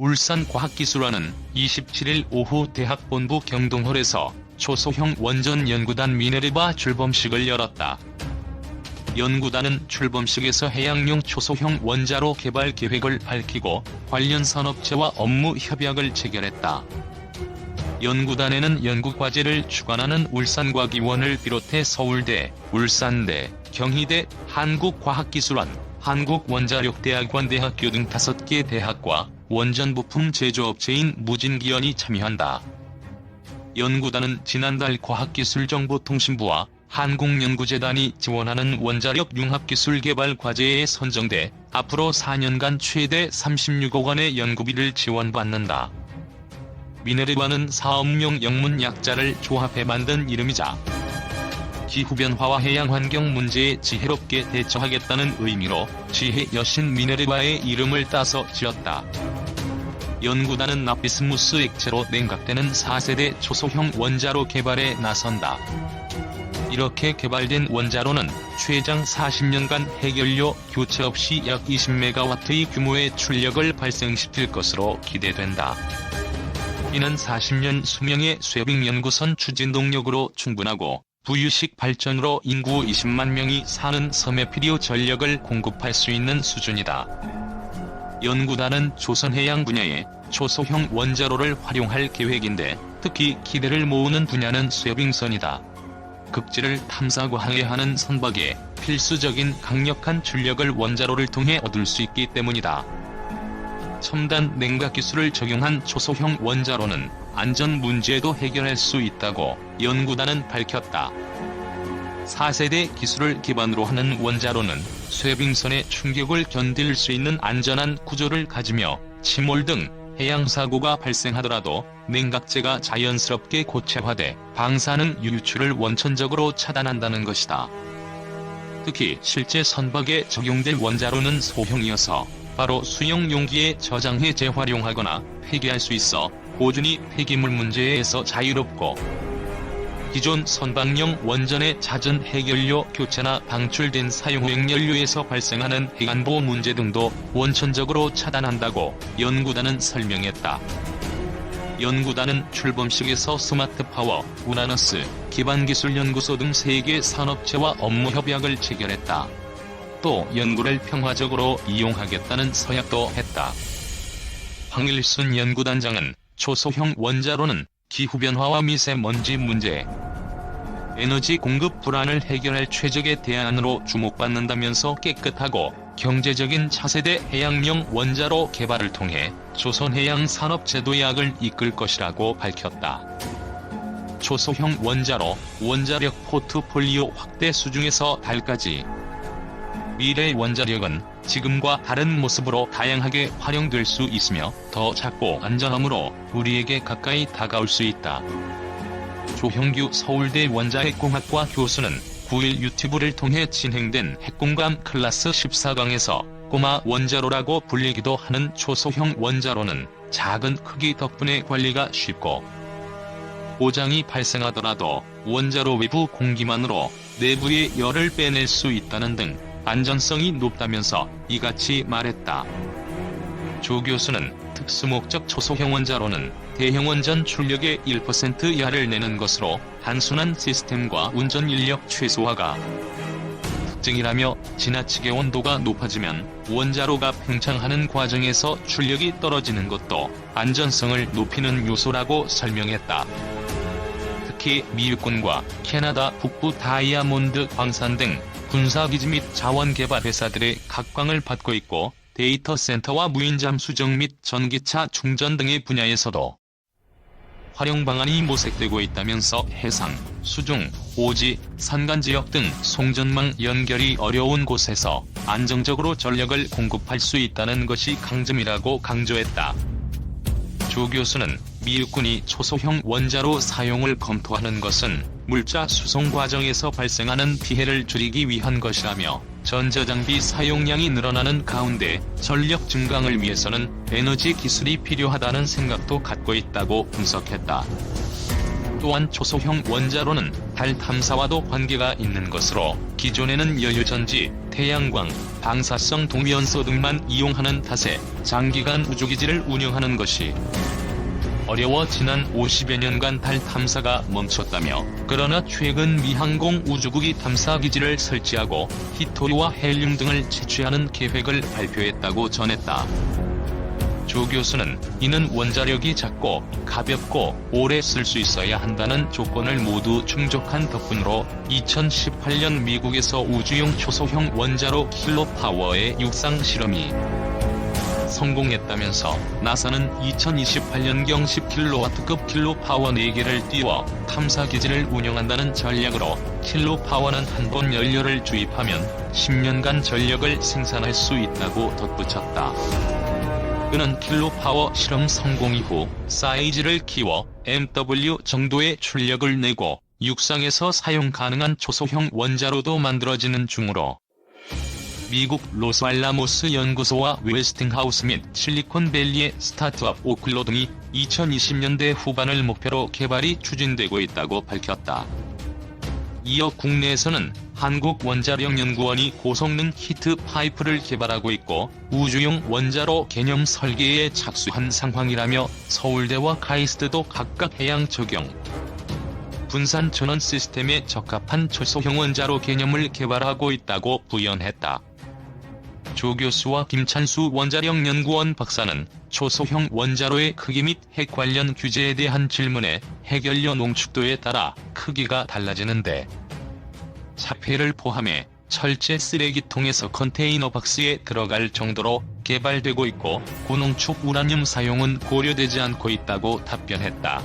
울산과학기술원은 27일 오후 대학본부 경동홀에서 초소형 원전 연구단 미네르바 출범식을 열었다. 연구단은 출범식에서 해양용 초소형 원자로 개발 계획을 밝히고 관련 산업체와 업무 협약을 체결했다. 연구단에는 연구과제를 주관하는 울산과기원을 비롯해 서울대, 울산대, 경희대, 한국과학기술원, 한국원자력대학원 대학교 등 5개 대학과 원전부품 제조업체인 무진기원이 참여한다. 연구단은 지난달 과학기술정보통신부와 한국연구재단이 지원하는 원자력 융합기술 개발 과제에 선정돼 앞으로 4년간 최대 36억 원의 연구비를 지원받는다. 미네르바는 사업용 영문 약자를 조합해 만든 이름이자 기후변화와 해양환경 문제에 지혜롭게 대처하겠다는 의미로 지혜 여신 미네르바의 이름을 따서 지었다. 연구단은 납비스무스 액체로 냉각되는 4세대 초소형 원자로 개발에 나선다. 이렇게 개발된 원자로는 최장 40년간 핵연료 교체 없이 약 20메가와트의 규모의 출력을 발생시킬 것으로 기대된다. 이는 40년 수명의 쇠빙 연구선 추진 동력으로 충분하고 부유식 발전으로 인구 20만 명이 사는 섬에 필요 전력을 공급할 수 있는 수준이다. 연구단은 조선해양 분야에 초소형 원자로를 활용할 계획인데 특히 기대를 모으는 분야는 쇠빙선이다. 극지를 탐사하고 항해하는 선박에 필수적인 강력한 출력을 원자로를 통해 얻을 수 있기 때문이다. 첨단 냉각 기술을 적용한 초소형 원자로는 안전 문제도 해결할 수 있다고 연구단은 밝혔다. 4세대 기술을 기반으로 하는 원자로는 쇠빙선의 충격을 견딜 수 있는 안전한 구조를 가지며 침몰 등 해양사고가 발생하더라도 냉각제가 자연스럽게 고체화돼 방사능 유출을 원천적으로 차단한다는 것이다. 특히 실제 선박에 적용될 원자로는 소형이어서 바로 수용 용기에 저장해 재활용하거나 폐기할 수 있어 고준위 폐기물 문제에서 자유롭고 기존 선박용 원전의 잦은 핵연료 교체나 방출된 사용 핵연료에서 발생하는 핵안보 문제 등도 원천적으로 차단한다고 연구단은 설명했다. 연구단은 출범식에서 스마트파워, 우라너스, 기반기술연구소 등 3개 산업체와 업무 협약을 체결했다. 또 연구를 평화적으로 이용하겠다는 서약도 했다. 황일순 연구단장은 초소형 원자로는 기후변화와 미세먼지 문제, 에너지 공급 불안을 해결할 최적의 대안으로 주목받는다면서 깨끗하고 경제적인 차세대 해양용 원자로 개발을 통해 조선해양 산업제도약을 이끌 것이라고 밝혔다. 초소형 원자로, 원자력 포트폴리오 확대 수중에서 달까지 미래 원자력은 지금과 다른 모습으로 다양하게 활용될 수 있으며 더 작고 안전하므로 우리에게 가까이 다가올 수 있다. 조형규 서울대 원자핵공학과 교수는 9일 유튜브를 통해 진행된 핵공감 클래스 14강에서 꼬마 원자로라고 불리기도 하는 초소형 원자로는 작은 크기 덕분에 관리가 쉽고 고장이 발생하더라도 원자로 외부 공기만으로 내부의 열을 빼낼 수 있다는 등 안전성이 높다면서 이같이 말했다. 조 교수는 특수목적 초소형 원자로는 대형 원전 출력의 1% 이하를 내는 것으로 단순한 시스템과 운전 인력 최소화가 특징이라며 지나치게 온도가 높아지면 원자로가 팽창하는 과정에서 출력이 떨어지는 것도 안전성을 높이는 요소라고 설명했다. 특히 미국군과 캐나다 북부 다이아몬드 광산 등 군사기지 및 자원개발 회사들의 각광을 받고 있고 데이터 센터와 무인잠 수정 및 전기차 충전 등의 분야에서도 활용 방안이 모색되고 있다면서 해상, 수중, 오지, 산간 지역 등 송전망 연결이 어려운 곳에서 안정적으로 전력을 공급할 수 있다는 것이 강점이라고 강조했다. 조 교수는 미국군이 초소형 원자로 사용을 검토하는 것은 물자 수송 과정에서 발생하는 피해를 줄이기 위한 것이라며 전자장비 사용량이 늘어나는 가운데 전력 증강을 위해서는 에너지 기술이 필요하다는 생각도 갖고 있다고 분석했다. 또한 초소형 원자로는 달 탐사와도 관계가 있는 것으로 기존에는 연료전지, 태양광, 방사성 동위원소 등만 이용하는 탓에 장기간 우주기지를 운영하는 것이 어려워 지난 50여 년간 달 탐사가 멈췄다며, 그러나 최근 미 항공 우주국이 탐사기지를 설치하고 히토리와 헬륨 등을 채취하는 계획을 발표했다고 전했다. 조 교수는 이는 원자력이 작고 가볍고 오래 쓸 수 있어야 한다는 조건을 모두 충족한 덕분으로 2018년 미국에서 우주용 초소형 원자로 킬로파워의 육상 실험이 성공했다면서, 나사는 2028년경 10kW급 킬로파워 4개를 띄워 탐사기지를 운영한다는 전략으로 킬로파워는 한 번 연료를 주입하면 10년간 전력을 생산할 수 있다고 덧붙였다. 그는 킬로파워 실험 성공 이후 사이즈를 키워 MW 정도의 출력을 내고 육상에서 사용 가능한 초소형 원자로도 만들어지는 중으로 미국 로스알라모스 연구소와 웨스팅하우스 및 실리콘밸리의 스타트업 오클로 등이 2020년대 후반을 목표로 개발이 추진되고 있다고 밝혔다. 이어 국내에서는 한국원자력연구원이 고성능 히트 파이프를 개발하고 있고 우주용 원자로 개념 설계에 착수한 상황이라며, 서울대와 카이스트도 각각 해양 적용, 분산 전원 시스템에 적합한 초소형 원자로 개념을 개발하고 있다고 부연했다. 조 교수와 김찬수 원자력연구원 박사는 초소형 원자로의 크기 및 핵 관련 규제에 대한 질문에 핵연료 농축도에 따라 크기가 달라지는데, 자폐를 포함해 철제 쓰레기통에서 컨테이너 박스에 들어갈 정도로 개발되고 있고 고농축 우라늄 사용은 고려되지 않고 있다고 답변했다.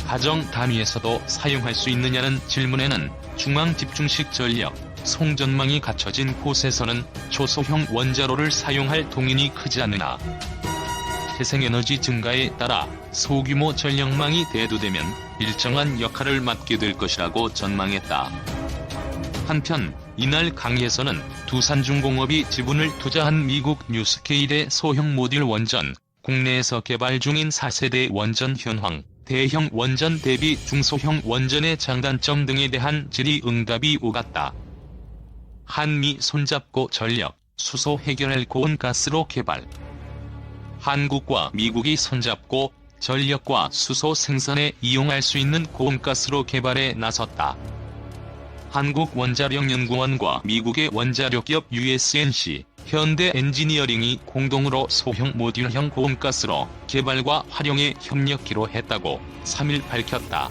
가정 단위에서도 사용할 수 있느냐는 질문에는 중앙 집중식 전력, 송전망이 갖춰진 곳에서는 초소형 원자로를 사용할 동인이 크지 않으나 태생에너지 증가에 따라 소규모 전력망이 대두되면 일정한 역할을 맡게 될 것이라고 전망했다. 한편 이날 강의에서는 두산중공업이 지분을 투자한 미국 뉴스케일의 소형 모듈 원전, 국내에서 개발 중인 4세대 원전 현황, 대형 원전 대비 중소형 원전의 장단점 등에 대한 질의응답이 오갔다. 한미 손잡고 전력, 수소 해결할 고온가스로 개발. 한국과 미국이 손잡고 전력과 수소 생산에 이용할 수 있는 고온가스로 개발에 나섰다. 한국원자력연구원과 미국의 원자력기업 USNC, 현대 엔지니어링이 공동으로 소형 모듈형 고온가스로 개발과 활용에 협력키로 했다고 3일 밝혔다.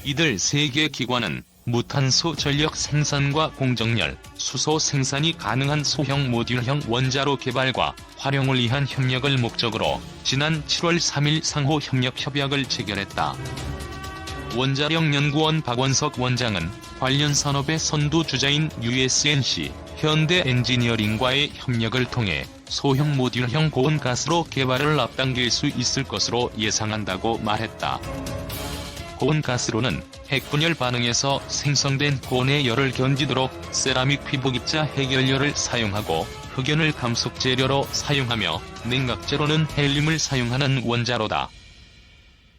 이들 세 개 기관은 무탄소 전력 생산과 공정열, 수소 생산이 가능한 소형 모듈형 원자로 개발과 활용을 위한 협력을 목적으로 지난 7월 3일 상호 협력 협약을 체결했다. 원자력연구원 박원석 원장은 관련 산업의 선두주자인 USNC, 현대 엔지니어링과의 협력을 통해 소형 모듈형 고온가스로 개발을 앞당길 수 있을 것으로 예상한다고 말했다. 고온가스로는 핵분열 반응에서 생성된 고온의 열을 견디도록 세라믹 피복 입자 핵연료를 사용하고 흑연을 감속 재료로 사용하며 냉각제로는 헬륨을 사용하는 원자로다.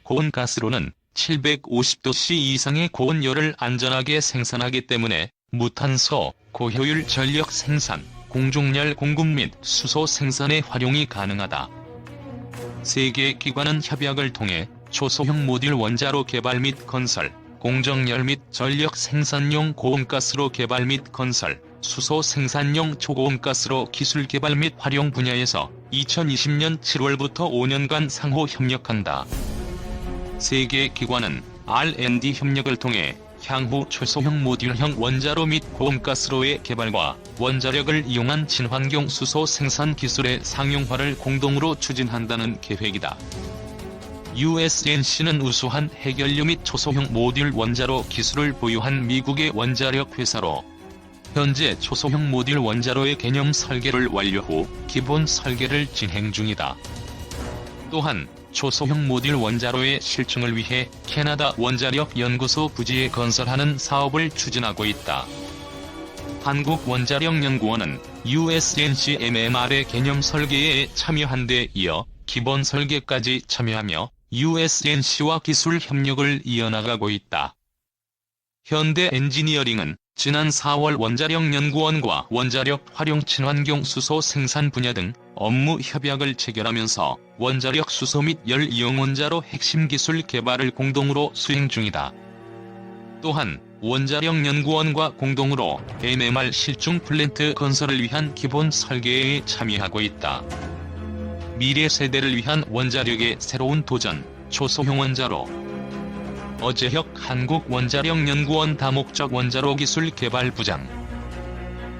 고온가스로는 750도C 이상의 고온열을 안전하게 생산하기 때문에 무탄소, 고효율 전력 생산, 공중열 공급 및 수소 생산에 활용이 가능하다. 세 개 기관은 협약을 통해 초소형 모듈 원자로 개발 및 건설, 공정열 및 전력 생산용 고온가스로 개발 및 건설, 수소 생산용 초고온가스로 기술 개발 및 활용 분야에서 2020년 7월부터 5년간 상호 협력한다. 세 개 기관은 R&D 협력을 통해 향후 초소형 모듈형 원자로 및 고온가스로의 개발과 원자력을 이용한 친환경 수소 생산 기술의 상용화를 공동으로 추진한다는 계획이다. USNC는 우수한 핵연료 및 초소형 모듈 원자로 기술을 보유한 미국의 원자력 회사로, 현재 초소형 모듈 원자로의 개념 설계를 완료 후 기본 설계를 진행 중이다. 또한 초소형 모듈 원자로의 실증을 위해 캐나다 원자력연구소 부지에 건설하는 사업을 추진하고 있다. 한국원자력연구원은 USNC MMR의 개념 설계에 참여한 데 이어 기본 설계까지 참여하며 USNC와 기술 협력을 이어나가고 있다. 현대 엔지니어링은 지난 4월 원자력연구원과 원자력 활용 친환경 수소 생산 분야 등 업무 협약을 체결하면서 원자력 수소 및 열 이용 원자로 핵심 기술 개발을 공동으로 수행 중이다. 또한 원자력연구원과 공동으로 NMR 실중 플랜트 건설을 위한 기본 설계에 참여하고 있다. 미래 세대를 위한 원자력의 새로운 도전, 초소형 원자로. 어재혁 한국원자력연구원 다목적 원자로 기술 개발부장.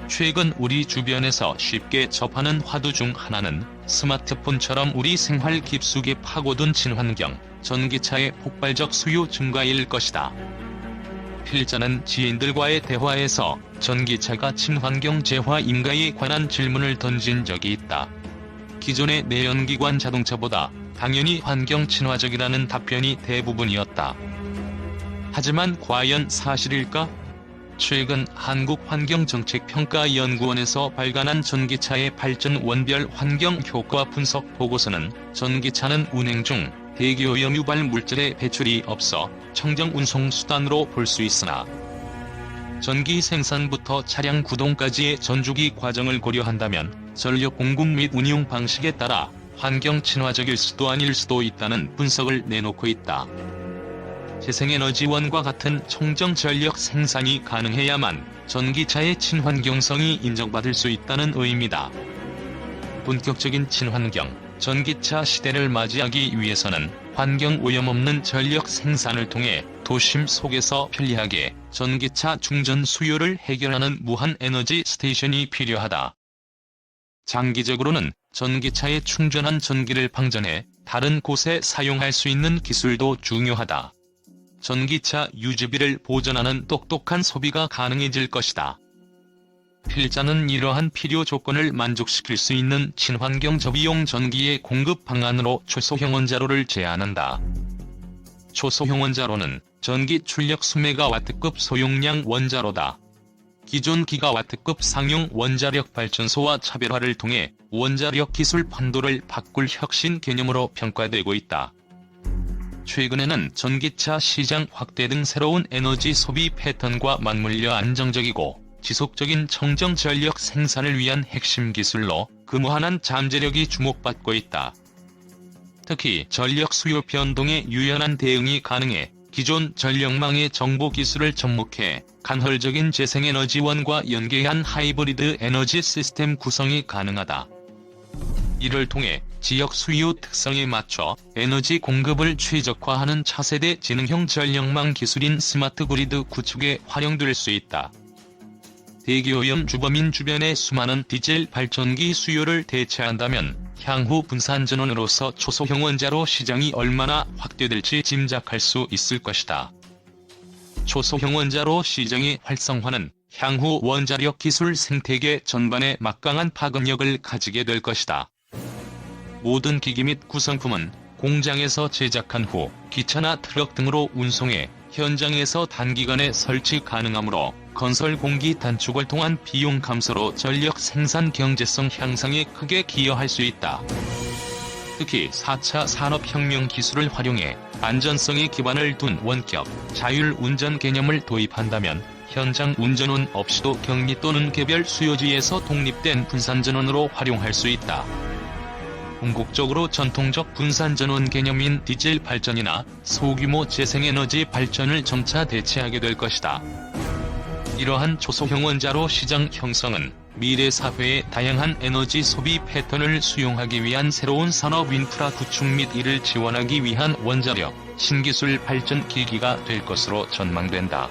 최근 우리 주변에서 쉽게 접하는 화두 중 하나는 스마트폰처럼 우리 생활 깊숙이 파고든 친환경, 전기차의 폭발적 수요 증가일 것이다. 필자는 지인들과의 대화에서 전기차가 친환경 재화인가에 관한 질문을 던진 적이 있다. 기존의 내연기관 자동차보다 당연히 환경 친화적이라는 답변이 대부분이었다. 하지만 과연 사실일까? 최근 한국환경정책평가연구원에서 발간한 전기차의 발전 원별 환경 효과 분석 보고서는 전기차는 운행 중 대기오염 유발 물질의 배출이 없어 청정 운송 수단으로 볼 수 있으나 전기 생산부터 차량 구동까지의 전주기 과정을 고려한다면 전력 공급 및 운용 방식에 따라 환경 친화적일 수도 아닐 수도 있다는 분석을 내놓고 있다. 재생에너지원과 같은 청정 전력 생산이 가능해야만 전기차의 친환경성이 인정받을 수 있다는 의미다. 본격적인 친환경, 전기차 시대를 맞이하기 위해서는 환경 오염 없는 전력 생산을 통해 도심 속에서 편리하게 전기차 충전 수요를 해결하는 무한 에너지 스테이션이 필요하다. 장기적으로는 전기차에 충전한 전기를 방전해 다른 곳에 사용할 수 있는 기술도 중요하다. 전기차 유지비를 보전하는 똑똑한 소비가 가능해질 것이다. 필자는 이러한 필요 조건을 만족시킬 수 있는 친환경 저비용 전기의 공급 방안으로 초소형 원자로를 제안한다. 초소형 원자로는 전기 출력 수메가와트급 소용량 원자로다. 기존 기가와트급 상용 원자력 발전소와 차별화를 통해 원자력 기술 판도를 바꿀 혁신 개념으로 평가되고 있다. 최근에는 전기차 시장 확대 등 새로운 에너지 소비 패턴과 맞물려 안정적이고 지속적인 청정 전력 생산을 위한 핵심 기술로 그 무한한 잠재력이 주목받고 있다. 특히 전력 수요 변동에 유연한 대응이 가능해 기존 전력망의 정보 기술을 접목해 간헐적인 재생에너지원과 연계한 하이브리드 에너지 시스템 구성이 가능하다. 이를 통해 지역 수요 특성에 맞춰 에너지 공급을 최적화하는 차세대 지능형 전력망 기술인 스마트 그리드 구축에 활용될 수 있다. 대기오염 주범인 주변의 수많은 디젤 발전기 수요를 대체한다면 향후 분산전원으로서 초소형 원자로 시장이 얼마나 확대될지 짐작할 수 있을 것이다. 초소형 원자로 시장의 활성화는 향후 원자력 기술 생태계 전반에 막강한 파급력을 가지게 될 것이다. 모든 기기 및 구성품은 공장에서 제작한 후 기차나 트럭 등으로 운송해 현장에서 단기간에 설치 가능하므로 건설 공기 단축을 통한 비용 감소로 전력 생산 경제성 향상에 크게 기여할 수 있다. 특히 4차 산업혁명 기술을 활용해 안전성에 기반을 둔 원격, 자율운전 개념을 도입한다면 현장 운전원 없이도 격리 또는 개별 수요지에서 독립된 분산전원으로 활용할 수 있다. 궁극적으로 전통적 분산전원 개념인 디젤 발전이나 소규모 재생에너지 발전을 점차 대체하게 될 것이다. 이러한 초소형 원자로 시장 형성은 미래 사회의 다양한 에너지 소비 패턴을 수용하기 위한 새로운 산업 인프라 구축 및 이를 지원하기 위한 원자력, 신기술 발전 계기가 될 것으로 전망된다.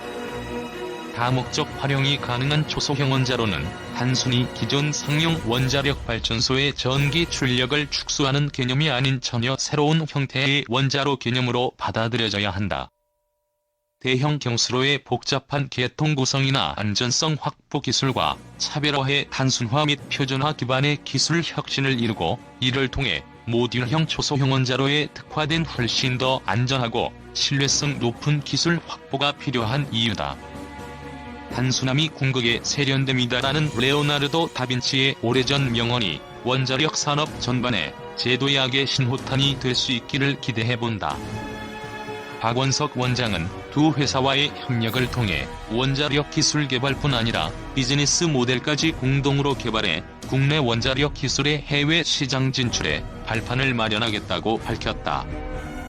다목적 활용이 가능한 초소형 원자로는 단순히 기존 상용 원자력 발전소의 전기 출력을 축소하는 개념이 아닌 전혀 새로운 형태의 원자로 개념으로 받아들여져야 한다. 대형 경수로의 복잡한 계통 구성이나 안전성 확보 기술과 차별화의 단순화 및 표준화 기반의 기술 혁신을 이루고 이를 통해 모듈형 초소형 원자로에 특화된 훨씬 더 안전하고 신뢰성 높은 기술 확보가 필요한 이유다. 단순함이 궁극의 세련됨이다라는 레오나르도 다빈치의 오래전 명언이 원자력 산업 전반에 제도약의 신호탄이 될 수 있기를 기대해본다. 박원석 원장은 두 회사와의 협력을 통해 원자력 기술 개발뿐 아니라 비즈니스 모델까지 공동으로 개발해 국내 원자력 기술의 해외 시장 진출에 발판을 마련하겠다고 밝혔다.